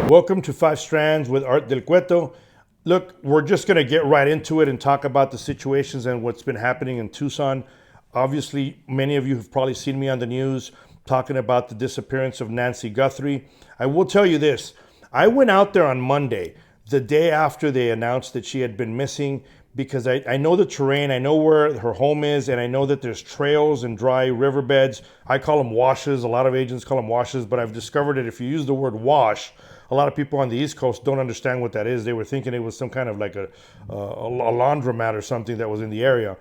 Welcome to Five Strands with Art Del Cueto. Look, we're just going to get right into it and talk about the situations and what's been happening in Tucson. Obviously, many of you have probably seen me on the news talking about the disappearance of Nancy Guthrie. I will tell you this. I went out there on Monday, the day after they announced that she had been missing, because I know the terrain, I know where her home is, and I know that there's trails and dry riverbeds. I call them washes. A lot of agents call them washes, but I've discovered that if you use the word wash, a lot of people on the East Coast don't understand what that is. They were thinking it was some kind of like a laundromat or something that was in the area.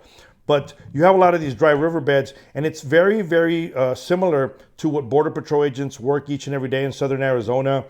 But you have a lot of these dry riverbeds, and it's very, very similar to what Border Patrol agents work each and every day in southern Arizona.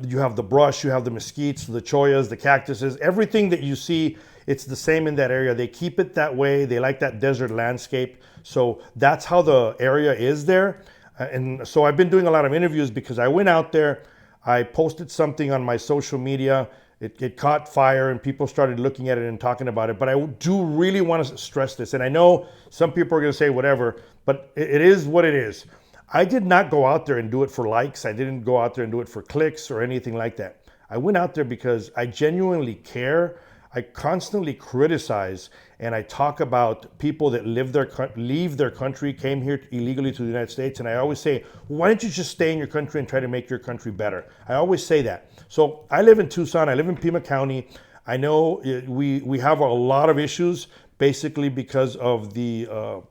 You have the brush, you have the mesquites, the choyas, the cactuses, everything that you see, it's the same in that area. They keep it that way. They like that desert landscape. So that's how the area is there. And so I've been doing a lot of interviews because I went out there, I posted something on my social media. It caught fire and people started looking at it and talking about it. But I do really want to stress this. And I know some people are going to say whatever, but it is what it is. I did not go out there and do it for likes. I didn't go out there and do it for clicks or anything like that. I went out there because I genuinely care. I constantly criticize and I talk about people that leave their country, came here illegally to the United States. And I always say, why don't you just stay in your country and try to make your country better? I always say that. So I live in Tucson. I live in Pima County. I know we have a lot of issues basically because of the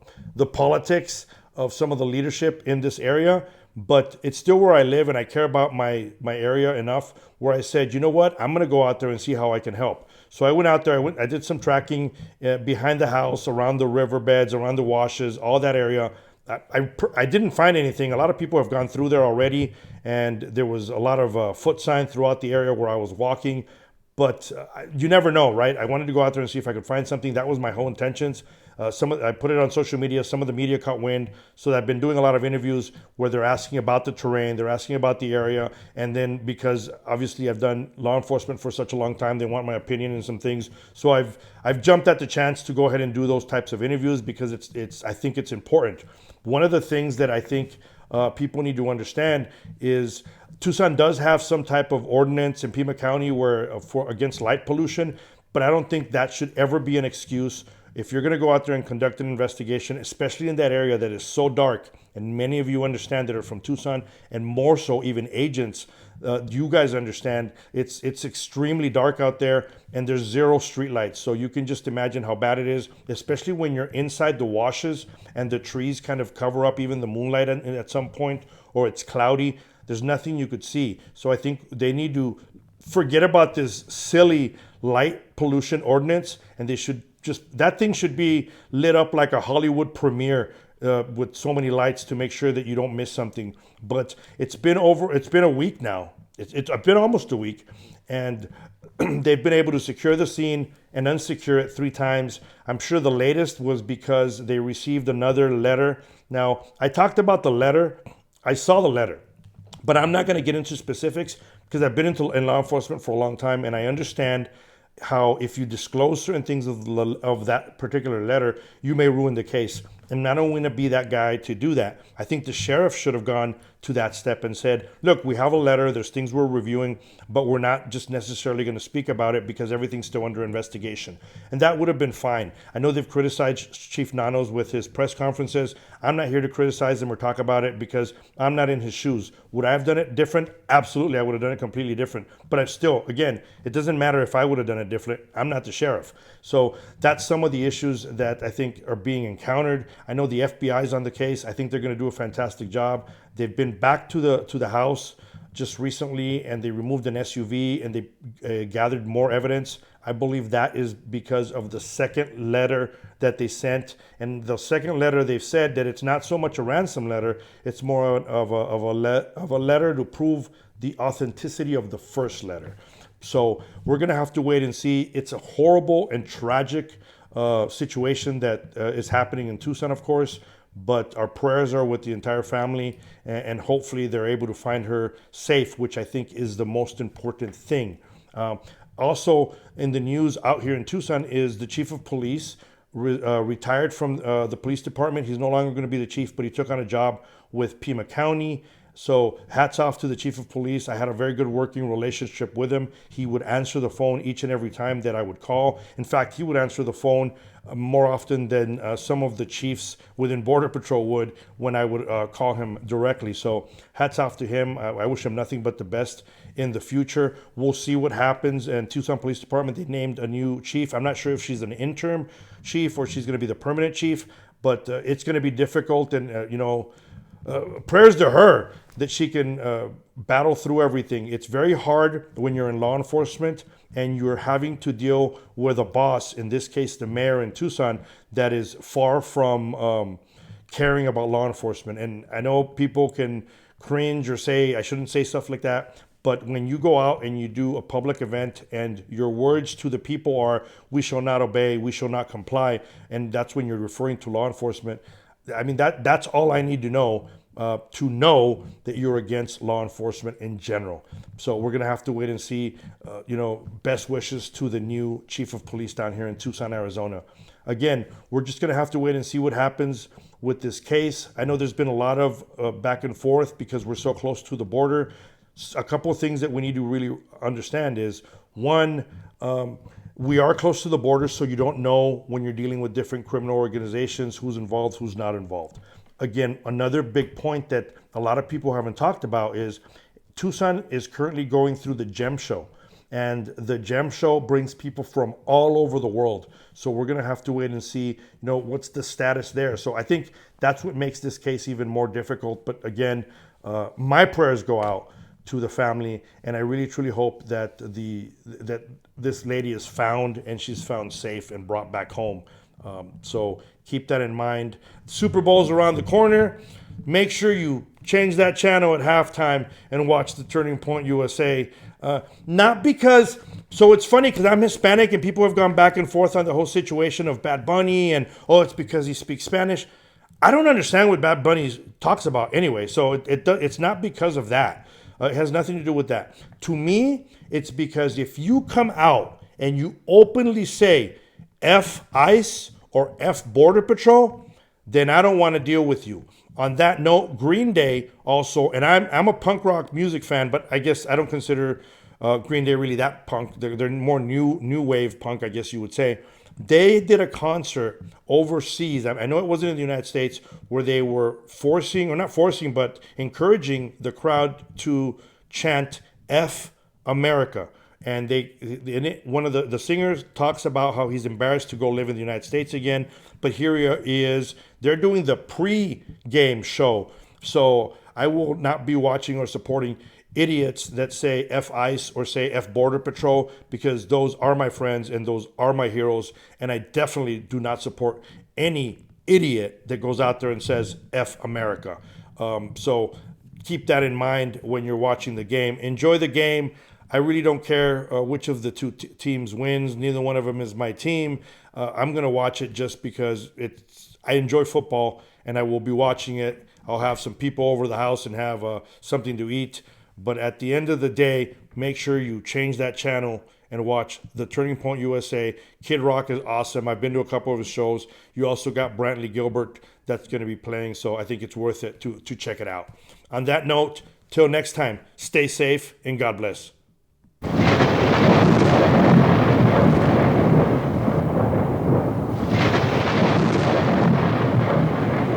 politics of some of the leadership in this area, but it's still where I live and I care about my area enough where I said, you know what, I'm going to go out there and see how I can help. So I went out there, I did some tracking behind the house, around the riverbeds, around the washes, all that area. I didn't find anything. A lot of people have gone through there already, and there was a lot of foot sign throughout the area where I was walking. But you never know, right? I wanted to go out there and see if I could find something. That was my whole intentions. I put it on social media. Some of the media caught wind. So I've been doing a lot of interviews where they're asking about the terrain, they're asking about the area. And then because obviously I've done law enforcement for such a long time, they want my opinion in some things. So I've jumped at the chance to go ahead and do those types of interviews because I think it's important. One of the things that I think people need to understand is Tucson does have some type of ordinance in Pima County where against light pollution, but I don't think that should ever be an excuse. If you're going to go out there and conduct an investigation, especially in that area that is so dark, and many of you understand that are from Tucson, and more so even agents, you guys understand it's extremely dark out there and there's zero street lights. So you can just imagine how bad it is, especially when you're inside the washes and the trees kind of cover up even the moonlight at some point, or it's cloudy. There's nothing you could see. So I think they need to forget about this silly light pollution ordinance, and they should that thing should be lit up like a Hollywood premiere with so many lights to make sure that you don't miss something. But it's been a week now. It's been almost a week, and they've been able to secure the scene and unsecure it 3 times. I'm sure the latest was because they received another letter. Now, I talked about the letter. I saw the letter, but I'm not going to get into specifics because I've been in law enforcement for a long time, and I understand how if you disclose certain things of that particular letter, you may ruin the case. And I don't want to be that guy to do that. I think the sheriff should have gone to that step and said, look, we have a letter, there's things we're reviewing, but we're not just necessarily going to speak about it because everything's still under investigation. And that would have been fine. I know they've criticized Chief Nanos with his press conferences. I'm not here to criticize him or talk about it because I'm not in his shoes. Would I have done it different? Absolutely, I would have done it completely different. But I still, again, it doesn't matter if I would have done it different. I'm not the sheriff. So that's some of the issues that I think are being encountered. I know the FBI is on the case. I think they're going to do a fantastic job. They've been back to the house just recently, and they removed an SUV and they gathered more evidence. I believe that is because of the second letter that they sent. And the second letter, they've said that it's not so much a ransom letter, it's more of a letter to prove the authenticity of the first letter. So we're going to have to wait and see. It's a horrible and tragic situation that is happening in Tucson, of course, but our prayers are with the entire family, and hopefully they're able to find her safe, which I think is the most important thing. Also in the news out here in Tucson is the chief of police retired from the police department. He's no longer going to be the chief, but he took on a job with Pima County. So hats off to the chief of police. I had a very good working relationship with him. He would answer the phone each and every time that I would call. In fact, he would answer the phone more often than some of the chiefs within Border Patrol would when I would call him directly. So hats off to him. I wish him nothing but the best in the future. We'll see what happens. And Tucson Police Department, they named a new chief. I'm not sure if she's an interim chief or she's going to be the permanent chief, but it's going to be difficult. And, prayers to her that she can battle through everything. It's very hard when you're in law enforcement and you're having to deal with a boss, in this case, the mayor in Tucson, that is far from caring about law enforcement. And I know people can cringe or say, I shouldn't say stuff like that. But when you go out and you do a public event and your words to the people are, we shall not obey, we shall not comply, and that's when you're referring to law enforcement. I mean, that's all I need to know that you're against law enforcement in general. So we're going to have to wait and see, best wishes to the new chief of police down here in Tucson, Arizona. Again, we're just going to have to wait and see what happens with this case. I know there's been a lot of back and forth because we're so close to the border. A couple of things that we need to really understand is, one, we are close to the border, so you don't know when you're dealing with different criminal organizations who's involved, who's not involved. Again, another big point that a lot of people haven't talked about is Tucson is currently going through the GEM show. And the GEM show brings people from all over the world. So we're going to have to wait and see, what's the status there. So I think that's what makes this case even more difficult. But again, my prayers go out to the family, and I really truly hope that this lady is found and she's found safe and brought back home. So keep that in mind. Super Bowl's around the corner. Make sure you change that channel at halftime and watch the Turning Point USA. Not because, so it's funny because I'm Hispanic and people have gone back and forth on the whole situation of Bad Bunny and, it's because he speaks Spanish. I don't understand what Bad Bunny talks about anyway. So it's not because of that. It has nothing to do with that. To me, it's because if you come out and you openly say F ICE or F Border Patrol, then I don't want to deal with you. On that note, Green Day also, and I'm a punk rock music fan, but I guess I don't consider Green Day really that punk. They're more new wave punk, I guess you would say. They did a concert overseas. I know it wasn't in the United States, where they were but encouraging the crowd to chant F America. And one of the singers talks about how he's embarrassed to go live in the United States again. But here he is. They're doing the pre-game show. So I will not be watching or supporting idiots that say F ICE or say F Border Patrol, because those are my friends and those are my heroes. And I definitely do not support any idiot that goes out there and says F America. So keep that in mind when you're watching the game. Enjoy the game. I really don't care which of the two teams wins. Neither one of them is my team. I'm going to watch it just because I enjoy football, and I will be watching it. I'll have some people over the house and have something to eat. But at the end of the day, make sure you change that channel and watch the Turning Point USA. Kid Rock is awesome. I've been to a couple of his shows. You also got Brantley Gilbert that's going to be playing, so I think it's worth it to check it out. On that note, till next time, stay safe and God bless.